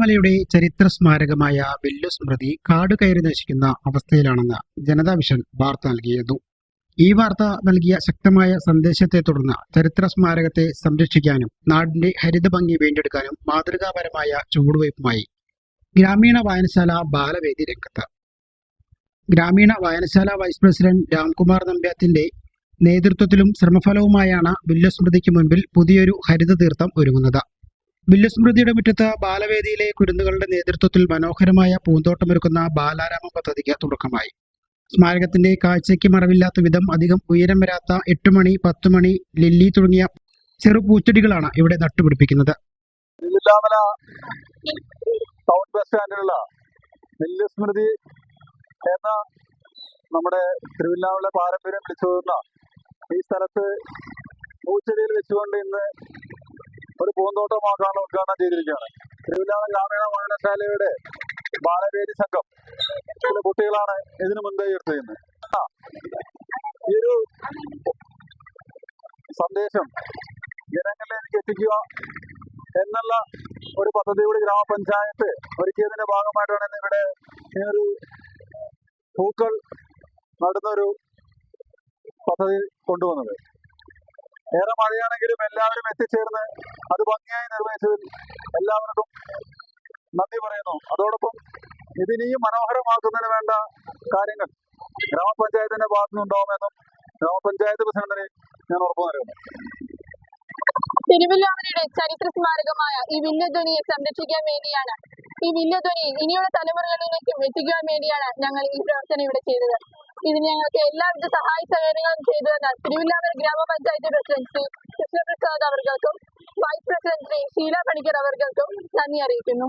തിരുവല്ലാമലയുടെ ചരിത്ര സ്മാരകമായ വില്ലുസ്മൃതി കാടുകയറി നശിക്കുന്ന അവസ്ഥയിലാണെന്ന് ജനതാ വിഷൻ വാർത്ത നൽകിയിരുന്നു. ഈ വാർത്ത നൽകിയ ശക്തമായ സന്ദേശത്തെ തുടർന്ന് ചരിത്ര സ്മാരകത്തെ സംരക്ഷിക്കാനും നാടിന്റെ ഹരിതഭംഗി വീണ്ടെടുക്കാനും മാതൃകാപരമായ ചുവടുവയ്പുമായി ഗ്രാമീണ വായനശാല ബാലവേദി രംഗത്ത്. ഗ്രാമീണ വായനശാല വൈസ് പ്രസിഡന്റ് രാംകുമാർ നമ്പ്യാത്തിന്റെ നേതൃത്വത്തിലും ശ്രമഫലവുമായാണ് വില്ലുസ്മൃതിക്ക് മുൻപിൽ പുതിയൊരു ഹരിത തീർത്ഥം ഒരുങ്ങുന്നത്. വില്ലുസ്മൃതിയുടെ മുറ്റത്ത് ബാലവേദിയിലെ കുരുന്നുകളുടെ നേതൃത്വത്തിൽ മനോഹരമായ പൂന്തോട്ടമൊരുക്കുന്ന ബാലാരാമ പദ്ധതിക്ക് തുടക്കമായി. സ്മാരകത്തിന്റെ കാഴ്ചയ്ക്ക് മറവില്ലാത്ത വിധം അധികം ഉയരം വരാത്ത 8 മണി, 10 മണി, ലില്ലി തുടങ്ങിയ ചെറു പൂച്ചെടികളാണ് ഇവിടെ നട്ടുപിടിപ്പിക്കുന്നത്. തിരുവല്ലാമല ടൗൺ ബസ് സ്റ്റാൻഡിലുള്ള വില്ലുസ്മൃതി എന്ന നമ്മുടെ തിരുവല്ലാമല പാരമ്പര്യം വിളിച്ചുകൊള്ളുന്ന ഈ സ്ഥലത്ത് പൂച്ചെടിയിൽ വെച്ചുകൊണ്ട് ഇന്ന് ഒരു പൂന്തോട്ടമാക്കാനുള്ള ഉദ്ഘാടനം ചെയ്തിരിക്കുകയാണ്. തിരുവല്ലാമല ഗ്രാമീണ വായനശാലയുടെ ബാലവേദി സംഘം ചില കുട്ടികളാണ് ഇതിനു മുൻകൈ എടുത്തിരുന്നത്. ഈ ഒരു സന്ദേശം ജനങ്ങളിലേക്ക് എത്തിക്കുക എന്നുള്ള ഒരു പദ്ധതിയോട് ഗ്രാമപഞ്ചായത്ത് ഒരുക്കിയതിന്റെ ഭാഗമായിട്ടാണ് ഇന്നിവിടെ ഒരു പൂക്കൾ നടുന്നൊരു പദ്ധതി കൊണ്ടുവന്നത്. ഏറെ മഴയാണെങ്കിലും എല്ലാവരും എത്തിച്ചേർന്ന് അത് ഭംഗിയായി നിർവഹിച്ചതിൽ എല്ലാവർക്കും നന്ദി പറയുന്നു. അതോടൊപ്പം ഇതിനെയും മനോഹരമാക്കുന്നതിന് വേണ്ട കാര്യങ്ങൾ ഗ്രാമപഞ്ചായത്തിന്റെ ഭാഗത്തുനിന്നുണ്ടാവുമെന്നും ഗ്രാമപഞ്ചായത്ത് പ്രസിഡന്റിന് ഞാൻ ഉറപ്പു നൽകുന്നു. തിരുവല്ലാമലയുടെ ചരിത്ര സ്മാരകമായ ഈ വില്ലുധ്വനിയെ സംരക്ഷിക്കാൻ വേണ്ടിയാണ്, ഈ വില്ലുധ്വനി ഇനിയുള്ള തലമുറകളിലേക്കും എത്തിക്കാൻ വേണ്ടിയാണ് ഞങ്ങൾ ഈ പ്രവർത്തനം ഇവിടെ ചെയ്തത്. ഇതിന് ഞങ്ങൾക്ക് എല്ലാവിധ സഹായ സഹകരണങ്ങളും ചെയ്തു തന്ന തിരുവല്ലാമല ഗ്രാമപഞ്ചായത്ത് പ്രസിഡന്റ് ശ്രീ കൃഷ്ണപ്രസാദ് അവർക്കും വൈസ് പ്രസിഡന്റ് ശ്രീ ഷീല പണിക്കർ അവർക്കും നന്ദി അറിയിക്കുന്നു.